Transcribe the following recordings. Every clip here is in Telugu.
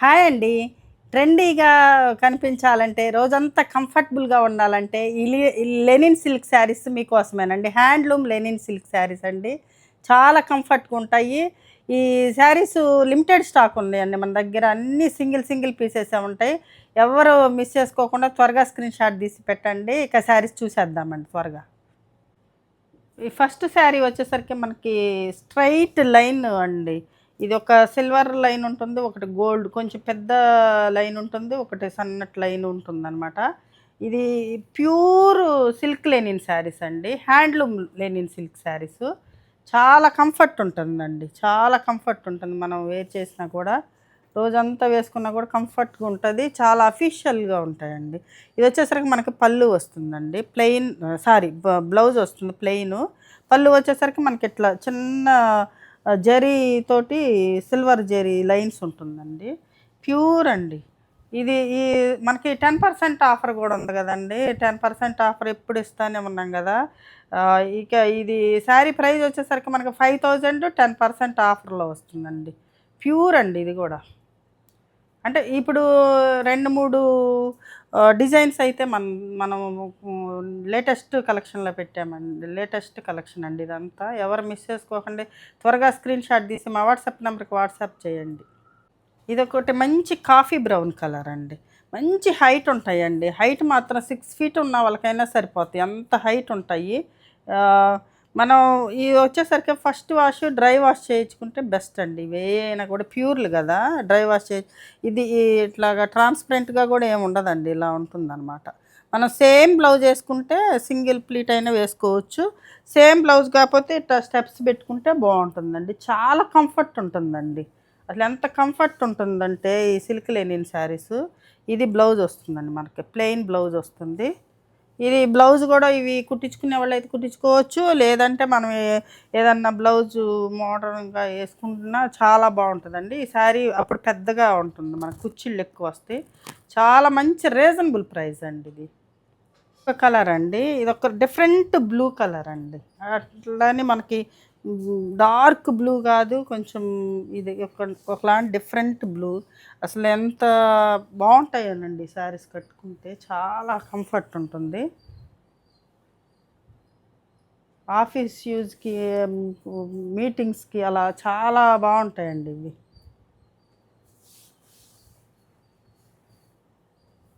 హాయ్ అండి. ట్రెండీగా కనిపించాలంటే, రోజంతా కంఫర్టబుల్‌గా ఉండాలంటే, ఈ లెనిన్ సిల్క్ శారీస్ మీకోసమేనండి. హ్యాండ్లూమ్ లెనిన్ సిల్క్ శారీస్ అండి. చాలా కంఫర్ట్‌గా ఉంటాయి. ఈ శారీస్ లిమిటెడ్ స్టాక్ ఉన్నాయండి మన దగ్గర. అన్నీ సింగిల్ సింగిల్ పీసెసే ఉంటాయి. ఎవరు మిస్ చేసుకోకుండా త్వరగా స్క్రీన్ షాట్ తీసి పెట్టండి. ఇక శారీస్ చూసేద్దామండి త్వరగా. ఈ ఫస్ట్ శారీ వచ్చేసరికి మనకి స్ట్రైట్ లైన్ అండి. ఇది ఒక సిల్వర్ లైన్ ఉంటుంది. ఒకటి గోల్డ్ కొంచెం పెద్ద లైన్ ఉంటుంది. ఒకటి సన్నటి లైన్ ఉంటుందనమాట. ఇది ప్యూర్ సిల్క్ లెనిన్ శారీస్ అండి. Handloom linen silk saris. చాలా కంఫర్ట్ ఉంటుందండి. చాలా కంఫర్ట్ ఉంటుంది. మనం వేర్ చేసినా కూడా రోజంతా వేసుకున్నా కూడా కంఫర్ట్‌గా ఉంటది. చాలా అఫీషియల్‌గా ఉంటాయండి. ఇది వచ్చేసరికి మనకి పళ్ళు వస్తుందండి. ప్లెయిన్ బ్లౌజ్ వస్తుంది ప్లెయిను. పళ్ళు వచ్చేసరికి మనకి ఇట్లా చిన్న జరీ తోటి సిల్వర్ జరీ లైన్స్ ఉంటుందండి. ప్యూర్ అండి. ఇది మనకి 10% ఆఫర్ గూడా ఉంది గదండీ! 10% ఆఫర్ ఎప్పుడు ఇస్తానే ఉన్నాం గదా! ఇక ఇది శారీ ప్రైస్ వచ్చేసరికి మనకి 5000 10% ఆఫర్‌లో వస్తుందండి. ప్యూర్ అండి ఇది గూడా. అంటే ఇప్పుడు 2, 3 డిజైన్స్ అయితే మనము లేటెస్ట్ కలెక్షన్‌లో పెట్టామండి. లేటెస్ట్ కలెక్షన్ అండి ఇదంతా. ఎవరు మిస్ చేసుకోకండి. త్వరగా స్క్రీన్ షాట్ తీసి మా వాట్సాప్ నంబర్‌కి వాట్సాప్ చేయండి. ఇదొకటి మంచి కాఫీ బ్రౌన్ కలర్ అండి. మంచి హైట్ ఉంటాయండి. హైట్ మాత్రం 6 ఫీట్ ఉన్న వాళ్ళకైనా సరిపోతాయి. అంత హైట్ ఉంటాయి. ఆహ్, మనం ఇది వచ్చేసరికి ఫస్ట్ వాష్, డ్రై వాష్ చేయించుకుంటే బెస్ట్ అండి. ఇవేనా కూడా ప్యూర్‌లు గదా! డ్రై వాష్ ఇది ఇట్లాగా ట్రాన్స్‌పరెంట్‌గా గూడా ఏమి ఉండదండి. ఇలా ఉంటుందనమాట. మనం సేమ్ బ్లౌజ్ ఏసుకుంటే సింగిల్ ప్లీట్ అయినా వేసుకోవచ్చు. సేమ్ బ్లౌజ్ కాపోతే ఇట్లా స్టెప్స్ పెట్టుకుంటే బావుంటుందండి. చాలా కంఫర్ట్ ఉంటుందండి. అసలు ఎంత కంఫర్ట్ ఉంటుందంటే ఈ సిల్క్ లెనిన్ శారీస్. ఇది బ్లౌజ్ వస్తుందండి మనకి. ప్లెయిన్ బ్లౌజ్ వస్తుంది. ఇది బ్లౌజ్ గూడా ఇవి కుట్టించుకునే వాళ్ళైతే కుట్టించుకోవచ్చు. లేదంటే మనం ఏదన్నా బ్లౌజు మోడర్న్‌గా యేసుకుంటున్నా చాలా బావుంటదండి. ఈ శారీ అప్పుడు పెద్దగా ఉంటుంది. మనకు కుచ్చిళ్ళు ఎక్కువొస్తాయి. చాలా మంచి రీజనబుల్ ప్రైస్ అండి ఇది. ఒక కలర్ అండి. ఇదొక డిఫరెంట్ బ్లూ కలర్ అండి. అట్లని మనకి డార్క్ బ్లూ గాదు. కొంచెం ఇది ఒకలాంటి డిఫరెంట్ బ్లూ. అసలు ఎంత బావుంటాయోనండి శారీస్ కట్టుకుంటే. చాలా కంఫర్ట్ ఉంటుంది. ఆఫీస్ యూజ్‌కి, మీటింగ్స్‌కి అలా చాలా బావుంటాయండి ఇవి.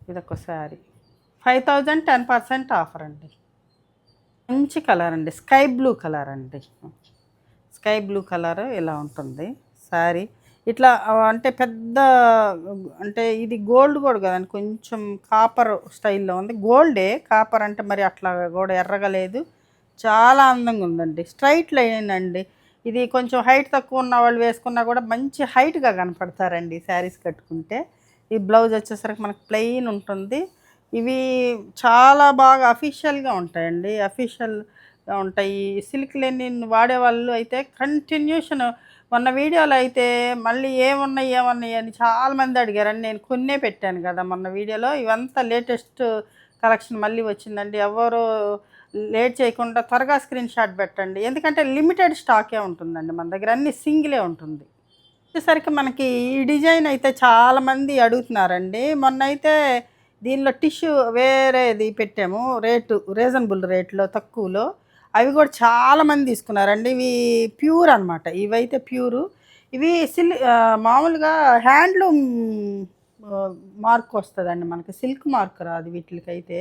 ఇదొక శారీ. 5000 10% ఆఫర్ అండి. మంచి కలర్ అండి. స్కై బ్లూ కలర్ అండి. స్కై బ్లూ కలర్ ఇలా ఉంటుంది శారీ. ఇట్లా అంటే పెద్ద అంటే ఇది గోల్డ్ కూడా కాదండి. కొంచెం కాపర్ స్టైల్‌లో ఉంది. గోల్డే కాపర్ అంటే మరి అట్లా కూడా ఎర్రగా లేదు. చాలా అందంగా ఉందండి. స్ట్రెయిట్ లైన్ అండి. ఇది కొంచెం హైట్ తక్కువ ఉన్న వాళ్ళు వేసుకున్నా కూడా మంచి హైట్‌గా కనపడతారండి ఈ శారీస్ కట్టుకుంటే. ఈ బ్లౌజ్ వచ్చేసరికి మనకు ప్లెయిన్ ఉంటుంది. ఇవి చాలా బాగా అఫీషియల్‌గా ఉంటాయండి. అఫీషియల్‌గా ఉంటాయి. సిల్క్ లెనిన్ వాడేవాళ్ళు అయితే కంటిన్యూషన్ మొన్న వీడియోలో అయితే మళ్ళీ ఏమున్నాయి, ఏమున్నాయి అని చాలామంది అడిగారండి. నేను కొన్నే పెట్టాను కదా! మొన్న వీడియోలో. ఇవంతా లేటెస్ట్ కలెక్షన్ మళ్ళీ వచ్చిందండి. ఎవరు లేట్ చేయకుండా త్వరగా స్క్రీన్ షాట్ పెట్టండి. ఎందుకంటే లిమిటెడ్ స్టాకే ఉంటుందండి మన దగ్గర. అన్నీ సింగిలే ఉంటుంది. వచ్చేసరికి మనకి ఈ డిజైన్ అయితే చాలామంది అడుగుతున్నారండి. మొన్నైతే దీనిలో టిష్యూ వేరేది పెట్టాము. రీజనబుల్ రేట్‌లో తక్కువలో. అవి కూడా చాలామంది తీసుకున్నారండి. ఇవి ప్యూర్ అనమాట. ఇవైతే ప్యూరు. ఇవి మామూలుగా హ్యాండ్లూమ్ ఆహ్, మార్క్ వస్తదండి మనకి. సిల్క్ మార్క్ రాదు వీటిలకైతే.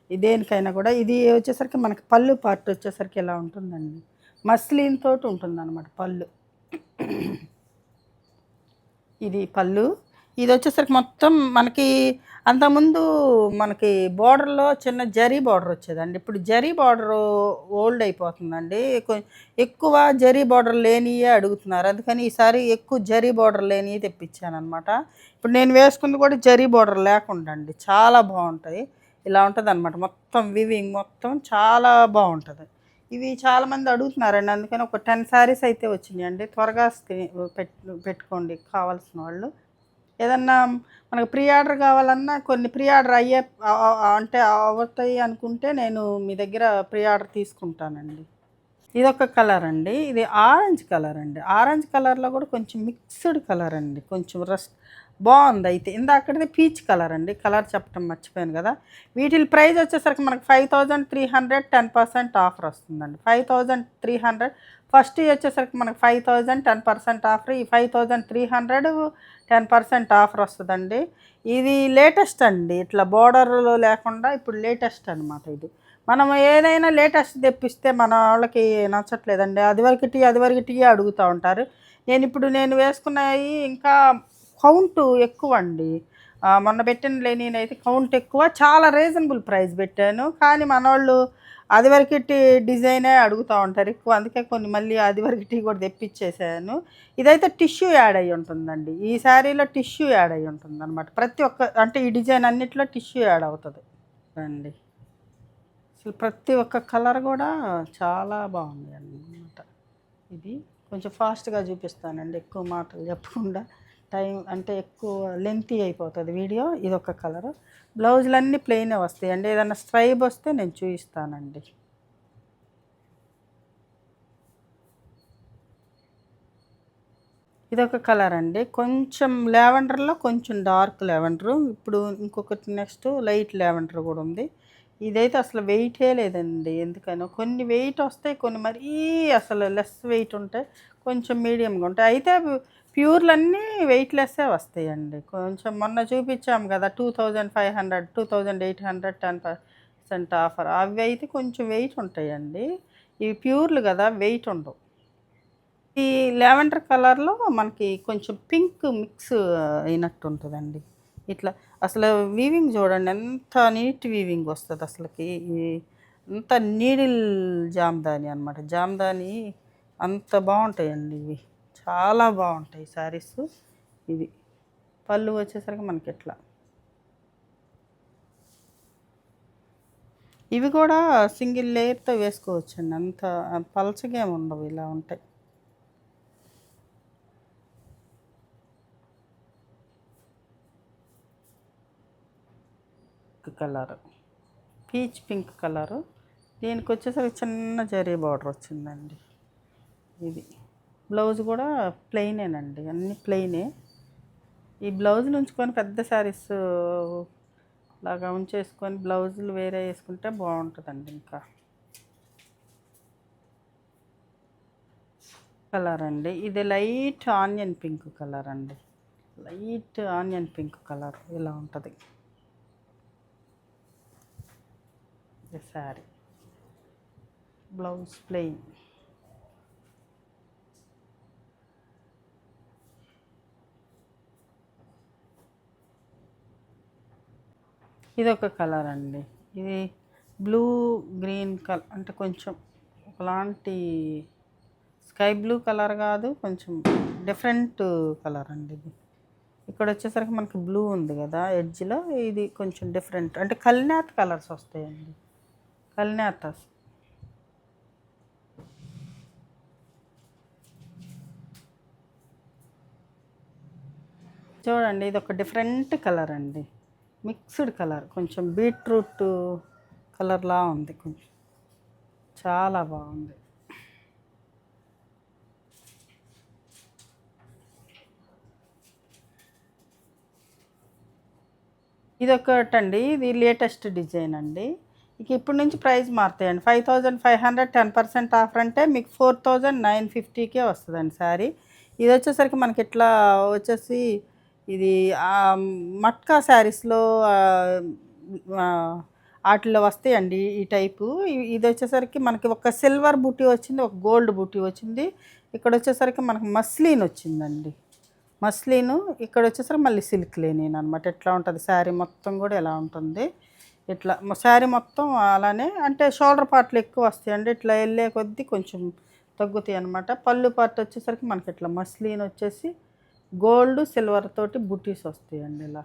దేనికైనా కూడా. ఇది వచ్చేసరికి మనకి పళ్ళు పార్ట్ వచ్చేసరికి ఇలా ఉంటుందండి. మస్లిన్ తోటి ఉంటుందనమాట పళ్ళు. ఇది పళ్ళు. ఇదొచ్చేసరికి మొత్తం మనకి అంతకుముందు మనకి బోర్డర్‌లో చిన్న జరీ బోర్డర్ వచ్చేదండి. ఇప్పుడు జరీ బోర్డరు ఓల్డ్ అయిపోతుందండి. ఎక్కువ జరీ బోర్డర్ లేనియే అడుగుతున్నారు. అందుకని ఈసారి ఎక్కువ జరీ బోర్డర్ లేనియి తెప్పించాననమాట. ఇప్పుడు నేను వేసుకుంది కూడా జరీ బోర్డర్ లేకుండా అండి. చాలా బావుంటాయి. ఇలా ఉంటదనమాట. మొత్తం వీవింగ్ మొత్తం చాలా బావుంటది. ఇవి చాలామంది అడుగుతున్నారండి. అందుకని ఒక 10 శారీస్ అయితే వచ్చినాయండి. త్వరగా పెట్టుకోండి కావాల్సిన వాళ్ళు. ఏదన్నా మనకు ప్రీ ఆర్డర్ కావాలన్నా కొన్ని ప్రీ ఆర్డర్ అంటే అవుతాయి అనుకుంటే నేను మీ దగ్గర ప్రీ ఆర్డర్ తీసుకుంటానండి. ఇదొక కలర్ అండి. ఇది ఆరెంజ్ కలర్ అండి. ఆరెంజ్ కలర్‌లో కూడా కొంచెం మిక్స్డ్ కలర్ అండి. కొంచెం బాగుంది. అయితే ఇందాకటిది పీచ్ కలర్ అండి, కలర్ చెప్పడం మర్చిపోయాను కదా. వీటి ప్రైస్ వచ్చేసరికి మనకు 5300, 10% ఆఫర్ వస్తుందండి. 5300 ఫస్ట్ వచ్చేసరికి మనకు 5000 10% ఆఫర్. ఈ 5300 10% ఆఫర్ వస్తుందండి. ఇది లేటెస్ట్ అండి, ఇట్లా బోర్డర్లో లేకుండా ఇప్పుడు లేటెస్ట్ అనమాట. ఇది మనం ఏదైనా లేటెస్ట్ తెప్పిస్తే మన వాళ్ళకి నచ్చట్లేదండి. అది వరకు టీ అడుగుతూ ఉంటారు. నేను వేసుకున్నవి ఇంకా కౌంటు ఎక్కువ అండి. మొన్న పెట్టిన నేనైతే కౌంట్ ఎక్కువ, చాలా రీజనబుల్ ప్రైస్ పెట్టాను. కానీ మనోళ్ళు ఆదివరకటి డిజైనే అడుగుతూ ఉంటారు ఎక్కువ. అందుకే కొన్ని మళ్ళీ ఆదివరకటి కూడా తెప్పించేసాను. ఇదైతే టిష్యూ యాడ్ అయ్యి ఉంటుందండి. ఈ శారీలో టిష్యూ యాడ్ అయ్యి ఉంటుంది అనమాట. ప్రతి ఒక్క అంటే ఈ డిజైన్ అన్నిట్లో టిష్యూ యాడ్ అవుతుంది అండి. అసలు ప్రతి ఒక్క కలర్ కూడా చాలా బాగుంది అన్నమాట. ఇది కొంచెం ఫాస్ట్గా చూపిస్తానండి, ఎక్కువ మాటలు చెప్పకుండా. టైం అంటే ఎక్కువ లెంతీ అయిపోతుంది వీడియో. ఇది ఒక కలరు. బ్లౌజులన్నీ ప్లెయినే వస్తాయండి. ఏదైనా స్ట్రైప్ వస్తే నేను చూపిస్తానండి. ఇదొక కలర్ అండి, కొంచెం లావెండర్లో కొంచెం డార్క్ లావెండరు. ఇప్పుడు ఇంకొకటి నెక్స్ట్ లైట్ లావెండర్ కూడా ఉంది. ఇదైతే అసలు వెయిటే లేదండి. ఎందుకనో కొన్ని వెయిట్ వస్తాయి, కొన్ని మరీ అసలు లెస్ వెయిట్ ఉంటాయి, కొంచెం మీడియంగా ఉంటాయి. అయితే ప్యూర్లన్నీ వెయిట్లెస్సే వస్తాయండి. కొంచెం మొన్న చూపించాము కదా 2500, 2800 10% ఆఫర్. అవి అయితే కొంచెం వెయిట్ ఉంటాయండి. ఇవి ప్యూర్లు కదా, వెయిట్ ఉండవు. ఈ లావెండర్ కలర్లో మనకి కొంచెం పింక్ మిక్స్ అయినట్టు ఉంటుందండి. ఇట్లా అసలు వీవింగ్ చూడండి, ఎంత నీట్ వీవింగ్ వస్తుంది అసలుకి. అంత నీడిల్ జామ్దాని అనమాట. జామ్దాని అంత బాగుంటాయండి ఇవి, చాలా బాగుంటాయి శారీస్. ఇది పళ్ళు వచ్చేసరికి మనకి ఇట్లా. ఇవి కూడా సింగిల్ లేయర్తో వేసుకోవచ్చండి, అంత పలచగా ఏమి ఉండవు, ఇలా ఉంటాయి. Colour peach pink colour. దీనికి వచ్చేసరికి చిన్న జరీ బార్డర్ వచ్చిందండి. ఇది బ్లౌజ్ కూడా ప్లెయినేనండి, అన్నీ ప్లెయినే. ఈ బ్లౌజులు ఉంచుకొని పెద్ద శారీస్ లాగా ఉంచేసుకొని బ్లౌజులు వేరే వేసుకుంటే బాగుంటుందండి. ఇంకా కలర్ అండి, ఇది లైట్ ఆనియన్ పింక్ కలర్ అండి. లైట్ ఆనియన్ పింక్ కలర్ ఇలా ఉంటుంది శారీ. Blouse plain. ఇది ఒక కలర్ అండి, ఇది బ్లూ గ్రీన్ కలర్, అంటే కొంచెం ఒకలాంటి స్కై బ్లూ కలర్ కాదు, కొంచెం డిఫరెంట్ కలర్ అండి. ఇది ఇక్కడ వచ్చేసరికి మనకి బ్లూ ఉంది కదా ఎడ్జ్లో, ఇది కొంచెం డిఫరెంట్ అంటే కల్నేత కలర్స్ వస్తాయండి, కల్నేత. చూడండి, ఇది ఒక డిఫరెంట్ కలర్ అండి, మిక్స్డ్ కలర్, కొంచెం బీట్రూట్ కలర్లా ఉంది, కొంచెం చాలా బాగుంది. ఇది ఒకటండి, ఇది లేటెస్ట్ డిజైన్ అండి. ఇక ఇప్పటి నుంచి ప్రైస్ మారుతాయండి. 5500 10% ఆఫర్ అంటే మీకు 4950కే వస్తుందండి శారీ. ఇది వచ్చేసరికి మనకి ఇట్లా వచ్చేసి ఇది మట్కా శారీస్లో వాటిలో వస్తాయండి ఈ టైపు. ఇది వచ్చేసరికి మనకి ఒక సిల్వర్ బూటీ వచ్చింది, ఒక గోల్డ్ బూటీ వచ్చింది. ఇక్కడ వచ్చేసరికి మనకి మస్లిన్ వచ్చిందండి, మస్లిను. ఇక్కడ వచ్చేసరికి మళ్ళీ సిల్క్ లేనిన్ అనమాట. ఎట్లా ఉంటుంది శారీ మొత్తం కూడా ఎలా ఉంటుంది, ఇట్లా శారీ మొత్తం అలానే. అంటే షోల్డర్ పార్ట్లు ఎక్కువ వస్తాయండి, ఇట్లా వెళ్ళే కొద్దీ కొంచెం తగ్గుతాయి అనమాట. పళ్ళు పార్ట్ వచ్చేసరికి మనకి ఇట్లా మస్లిన్ వచ్చేసి గోల్డ్ సిల్వర్ తోటి బుటీస్ వస్తాయండి ఇలా.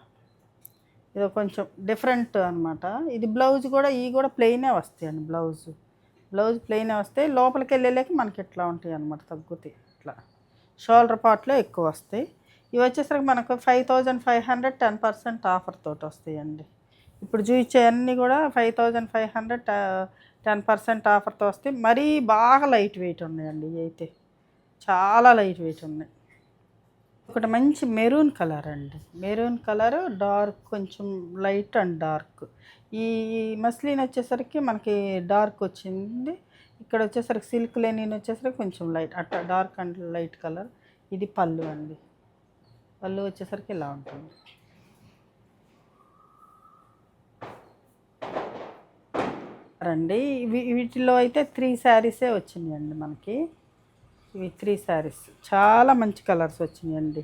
ఇది కొంచెం డిఫరెంట్ అనమాట. ఇది బ్లౌజ్ కూడా ఇవి కూడా ప్లెయినే వస్తాయండి. బ్లౌజ్ ప్లెయినే వస్తాయి, లోపలికి వెళ్ళలేక మనకి ఇట్లా ఉంటాయి అనమాట, తగ్గుతాయి ఇట్లా. షోల్డర్ పార్ట్లో ఎక్కువ వస్తాయి. ఇవి వచ్చేసరికి మనకు 5500 10% ఆఫర్ తోటి వస్తాయండి. ఇప్పుడు చూపించే అన్నీ కూడా 5500 10% ఆఫర్తో వస్తాయి. మరీ బాగా లైట్ వెయిట్ ఉన్నాయండి ఇవి అయితే, చాలా లైట్ వెయిట్ ఉన్నాయి. ఒకటి మంచి మెరూన్ కలర్ అండి. మెరూన్ కలర్ డార్క్, కొంచెం లైట్ అండ్ డార్క్. ఈ మస్లిన్ వచ్చేసరికి మనకి డార్క్ వచ్చింది. ఇక్కడ వచ్చేసరికి సిల్క్ లెనిన్ వచ్చేసరికి కొంచెం లైట్, అట్లా డార్క్ అండ్ లైట్ కలర్. ఇది పళ్ళు అండి. పళ్ళు వచ్చేసరికి ఇలా ఉంటుంది. రండి, వీటిలో అయితే 3 శారీసే వచ్చినాయండి మనకి. ఇవి 3 శారీస్ చాలా మంచి కలర్స్ వచ్చినాయండి.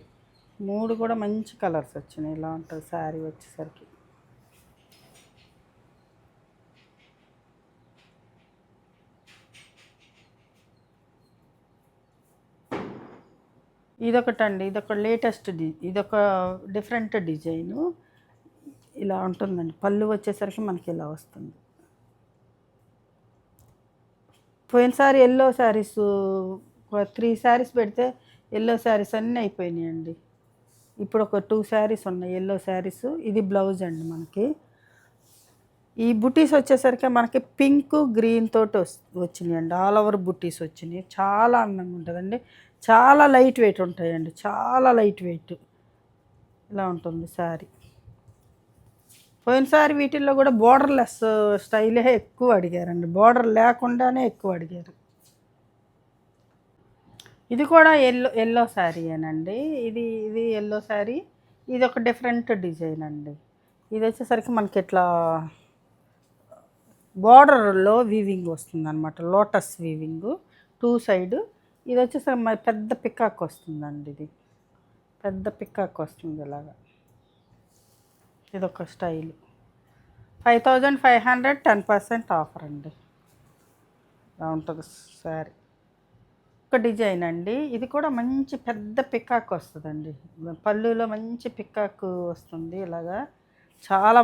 3 కూడా మంచి కలర్స్ వచ్చినాయి. ఇలా ఉంటుంది శారీ వచ్చేసరికి. ఇదొకటండి, ఇదొక లేటెస్ట్ ఇదొక డిఫరెంట్ డిజైను. ఇలా ఉంటుందండి. పళ్ళు వచ్చేసరికి మనకి ఇలా వస్తుంది. పోయినసారి ఎల్లో శారీస్ 3 శారీస్ పెడితే ఎల్లో శారీస్ అన్నీ అయిపోయినాయండి. ఇప్పుడు ఒక 2 శారీస్ ఉన్నాయి ఎల్లో శారీస్. ఇది బ్లౌజ్ అండి మనకి. ఈ బుటీస్ వచ్చేసరికి మనకి పింక్ గ్రీన్ తోటి వచ్చినాయండి. ఆల్ ఓవర్ బుటీస్ వచ్చినాయి. చాలా అందంగా ఉంటుందండి. చాలా లైట్ వెయిట్ ఉంటాయండి. చాలా లైట్ వెయిట్. ఇలా ఉంటుంది శారీ. పోయినసారి వీటిల్లో కూడా బోర్డర్లెస్ స్టైలే ఎక్కువ అడిగారండి. బోర్డర్ లేకుండానే ఎక్కువ అడిగారు. ఇది కూడా ఎల్లో శారీయేనండి. ఇది ఎల్లో శారీ. ఇది ఒక డిఫరెంట్ డిజైన్ అండి. ఇది వచ్చేసరికి మనకి ఇట్లా బార్డర్లో వీవింగ్ వస్తుంది అనమాట. Lotus weaving 2 side. ఇది వచ్చేసరికి మరి పెద్ద పికాక్ వస్తుందండి. ఇది పెద్ద పికాక్ వస్తుంది ఇలాగా. ఇదొక స్టైల్. 5500, 10% ఆఫర్ అండి. ఇలా ఉంటుంది శారీ. ఒక డిజైన్ అండి. ఇది కూడా మంచి పెద్ద పికాక్ వస్తుందండి. పళ్ళులో మంచి పికాక్ వస్తుంది ఇలాగా. చాలా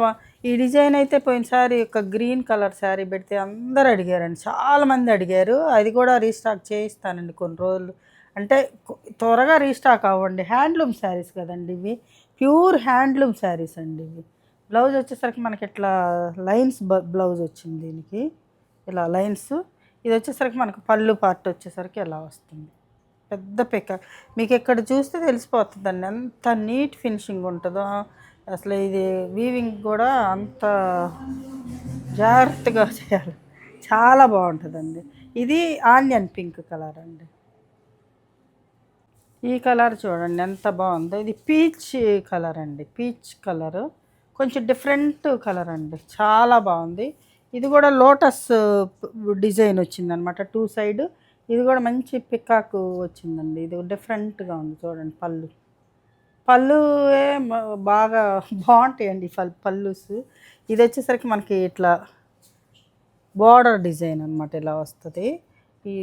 ఈ డిజైన్ అయితే పోయినసారి ఒక గ్రీన్ కలర్ శారీ పెడితే అందరు అడిగారండి. చాలామంది అడిగారు. అది కూడా రీస్టాక్ చేయిస్తానండి కొన్ని రోజులు. అంటే త్వరగా రీస్టాక్ అవ్వండి. హ్యాండ్లూమ్ శారీస్ కదండి ఇవి. ప్యూర్ హ్యాండ్లూమ్ శారీస్ అండి ఇవి. బ్లౌజ్ వచ్చేసరికి మనకి ఇట్లా లైన్స్ బ్లౌజ్ వచ్చింది దీనికి. ఇలా లైన్స్. ఇది వచ్చేసరికి మనకు పళ్ళు పార్ట్ వచ్చేసరికి ఇలా వస్తుంది. పెద్ద పిక్క. మీకు ఇక్కడ చూస్తే తెలిసిపోతుందండి ఎంత నీట్ ఫినిషింగ్ ఉంటుందో. అసలు ఇది వీవింగ్ కూడా అంత జాగ్రత్తగా చేయాలి. చాలా బాగుంటుందండి. ఇది ఆనియన్ పింక్ కలర్ అండి. ఈ కలర్ చూడండి ఎంత బాగుందో. ఇది పీచ్ కలర్ అండి. పీచ్ కలరు కొంచెం డిఫరెంట్ కలర్ అండి. చాలా బాగుంది. ఇది కూడా లోటస్ డిజైన్ వచ్చిందనమాట 2 సైడ్. ఇది కూడా మంచి పికాకు వచ్చిందండి. ఇది డిఫరెంట్గా ఉంది చూడండి. పళ్ళు బాగా బాగుంటాయండి పళ్ళుస్. ఇది వచ్చేసరికి మనకి ఇట్లా బార్డర్ డిజైన్ అనమాట. ఇలా వస్తుంది. ఈ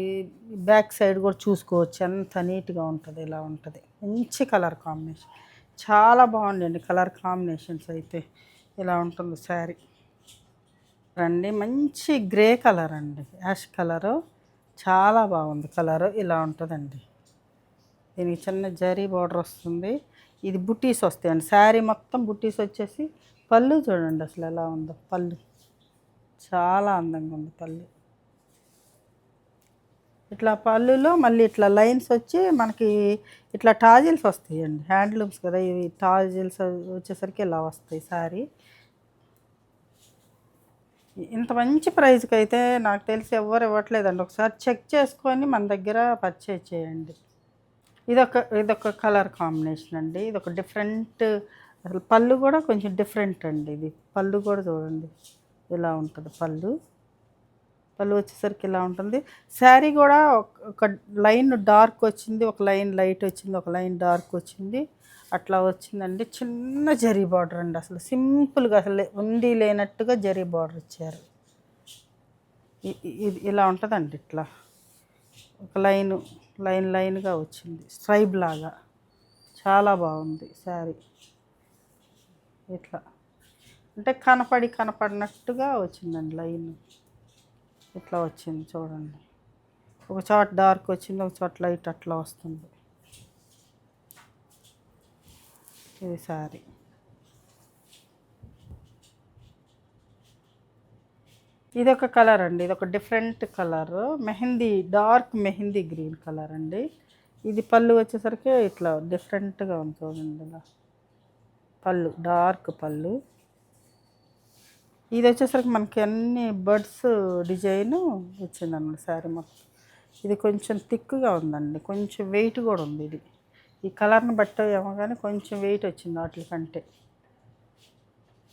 బ్యాక్ సైడ్ కూడా చూసుకోవచ్చు ఎంత నీట్గా ఉంటుంది. ఇలా ఉంటుంది. మంచి కలర్ కాంబినేషన్. చాలా బాగుందండి కలర్ కాంబినేషన్స్ అయితే. ఇలా ఉంటుంది శారీ. రండి, మంచి గ్రే కలర్ అండి. Ash colour. చాలా బాగుంది కలరు. ఇలా ఉంటుందండి. దీనికి చిన్న జరీ బార్డర్ వస్తుంది. ఇది బుట్టీస్ వస్తాయండి. శారీ మొత్తం బుట్టీస్ వచ్చేసి పళ్ళు చూడండి అసలు ఎలా ఉందో. పళ్ళు చాలా అందంగా ఉంది. పళ్ళు ఇట్లా పళ్ళులో మళ్ళీ ఇట్లా లైన్స్ వచ్చి మనకి ఇట్లా టాజిల్స్ వస్తాయండి. హ్యాండ్లూమ్స్ కదా ఇవి. టాజిల్స్ వచ్చేసరికి ఇలా వస్తాయి శారీ. ఇంత మంచి ప్రైస్కి అయితే నాకు తెలిసి ఎవ్వరు ఇవ్వట్లేదండి. ఒకసారి చెక్ చేసుకొని మన దగ్గర పర్చేజ్ చేయండి. ఇదొక కలర్ కాంబినేషన్ అండి. ఇదొక డిఫరెంట్. అసలు పళ్ళు కూడా కొంచెం డిఫరెంట్ అండి. ఇది పళ్ళు కూడా చూడండి ఇలా ఉంటుంది. పళ్ళు వచ్చేసరికి ఇలా ఉంటుంది. శారీ కూడా ఒక లైన్ డార్క్ వచ్చింది, ఒక లైన్ లైట్ వచ్చింది, ఒక లైన్ డార్క్ వచ్చింది. అట్లా వచ్చిందండి. చిన్న జరీ బార్డర్ అండి. అసలు సింపుల్గా అసలు ఉండి లేనట్టుగా జరీ బార్డర్ ఇచ్చారు. ఇది ఇలా ఉంటుందండి. ఇట్లా ఒక లైన్గా వచ్చింది స్ట్రైప్ లాగా. చాలా బాగుంది శారీ. ఇట్లా అంటే కనపడినట్టుగా వచ్చిందండి లైన్. ఇట్లా వచ్చింది చూడండి. ఒక చోట డార్క్ వచ్చింది, ఒక చోట లైట్ అట్లా వస్తుంది. ఇది శారీ. ఇదొక కలర్ అండి. ఇదొక different colour. Dark mehndi green colour అండి. ఇది పళ్ళు వచ్చేసరికి ఇట్లా డిఫరెంట్గా ఉంది చూడండి. ఇలా పళ్ళు డార్క్ పళ్ళు. ఇది వచ్చేసరికి మనకి అన్ని బర్డ్స్ డిజైన్ వచ్చిందన్నమాట శారీ మొత్తం. ఇది కొంచెం థిక్గా ఉందండి, కొంచెం వెయిట్ కూడా ఉంది. ఇది ఈ కలర్ని బట్టి ఏమో కానీ కొంచెం వెయిట్ వచ్చింది వాటి కంటే.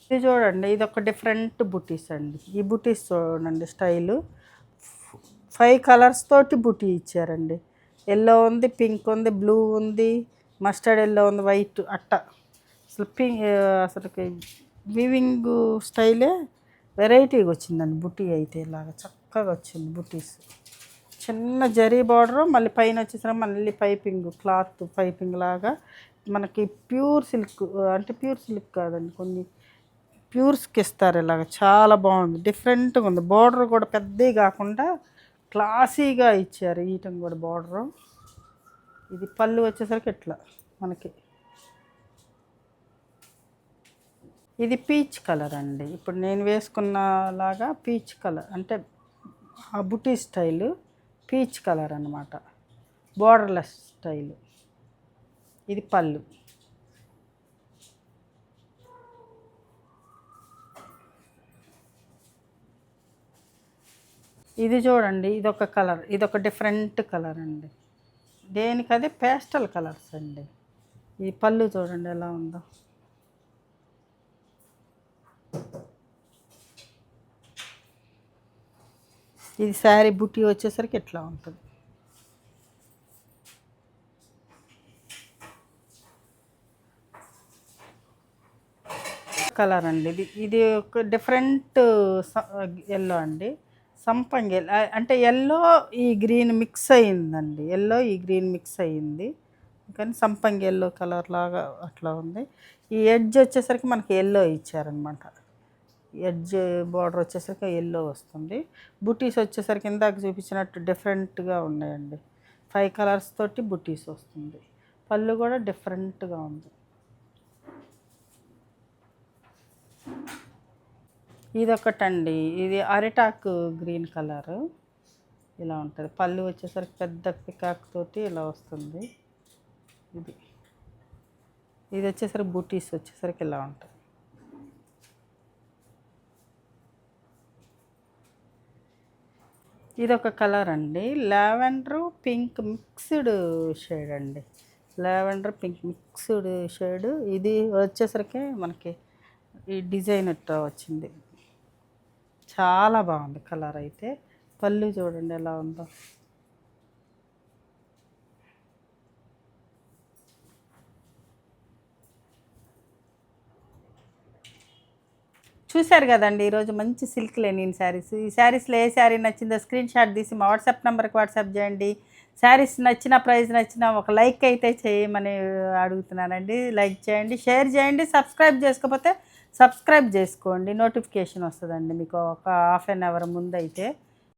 ఇది చూడండి, ఇది ఒక డిఫరెంట్ బుటీస్ అండి. ఈ బుటీస్ చూడండి స్టైలు 5 కలర్స్ తోటి బుటీ ఇచ్చారండి. ఎల్లో ఉంది, పింక్ ఉంది, బ్లూ ఉంది, మస్టర్డ్ ఎల్లో ఉంది, వైట్ అట్ట. అసలు అసలుకి వీవింగ్ స్టైలే వెరైటీగా వచ్చిందండి. బుటీ అయితే ఇలాగా చక్కగా వచ్చింది బుటీస్. చిన్న జరీ బార్డరు, మళ్ళీ పైన వచ్చేసరికి మళ్ళీ పైపింగ్ క్లాత్ పైపింగ్ లాగా మనకి ప్యూర్ సిల్క్, అంటే ప్యూర్ సిల్క్ కాదండి, కొన్ని ప్యూర్స్కి ఇస్తారు ఇలాగ. చాలా బాగుంది, డిఫరెంట్గా ఉంది. బార్డర్ కూడా పెద్దవి కాకుండా క్లాసీగా ఇచ్చారు ఈటం కూడా బార్డరు. ఇది పళ్ళు వచ్చేసరికి ఇట్లా మనకి. ఇది పీచ్ కలర్ అండి. ఇప్పుడు నేను వేసుకున్న లాగా పీచ్ కలర్, అంటే ఆ బుటీ స్టైలు పీచ్ కలర్ అన్నమాట, బార్డర్లెస్ స్టైలు. ఇది పళ్ళు. ఇది చూడండి, ఇదొక కలర్, ఇదొక డిఫరెంట్ కలర్ అండి. దేనికి అదే పేస్టల్ కలర్స్ అండి. ఈ పళ్ళు చూడండి ఎలా ఉందో. ఇది శారీ బుటీ వచ్చేసరికి ఎట్లా ఉంటుంది. కలర్ అండి. ఇది ఒక డిఫరెంట్ ఎల్లో అండి, సంపంగి అంటే ఎల్లో ఈ గ్రీన్ మిక్స్ అయ్యిందండి. ఎల్లో ఈ గ్రీన్ మిక్స్ అయ్యింది, కానీ సంపంగి ఎల్లో కలర్ లాగా అట్లా ఉంది. ఈ ఎడ్జ్ వచ్చేసరికి మనకి ఎల్లో ఇచ్చారనమాట. ఎడ్జ్ బార్డర్ వచ్చేసరికి ఎల్లో వస్తుంది. బుటీస్ వచ్చేసరికి ఇందాక చూపించినట్టు డిఫరెంట్గా ఉన్నాయండి. 5 కలర్స్ తోటి బుటీస్ వస్తుంది. పళ్ళు కూడా డిఫరెంట్గా ఉంది. ఇది ఒకటండి, ఇది అరిటాకు గ్రీన్ కలరు ఇలా ఉంటుంది. పళ్ళు వచ్చేసరికి పెద్ద పికాక్ తోటి ఇలా వస్తుంది. ఇది వచ్చేసరికి బూటీస్ వచ్చేసరికి ఇలా ఉంటుంది. ఇది ఒక కలర్ అండి, లావెండర్ పింక్ మిక్స్డ్ షేడ్ అండి. Lavender pink mixed shade. ఇది వచ్చేసరికి మనకి ఈ డిజైన్ ఇట్లా వచ్చింది. చాలా బాగుంది కలర్ అయితే. పళ్ళు చూడండి ఎలా ఉందో. చూశారు కదండి ఈరోజు మంచి సిల్క్ లెనిన్ శారీస్. ఈ శారీస్లో ఏ శారీ నచ్చిందో స్క్రీన్ షాట్ తీసి మా వాట్సాప్ నెంబర్కి వాట్సాప్ చేయండి. శారీస్ నచ్చిన, ప్రైస్ నచ్చిన ఒక లైక్ అయితే చేయమని అడుగుతున్నానండి. లైక్ చేయండి, షేర్ చేయండి. సబ్స్క్రైబ్ చేసుకోకపోతే సబ్స్క్రైబ్ చేసుకోండి, నోటిఫికేషన్ వస్తుందండి మీకు ఒక హాఫ్ అన్ అవర్ ముందు అయితే.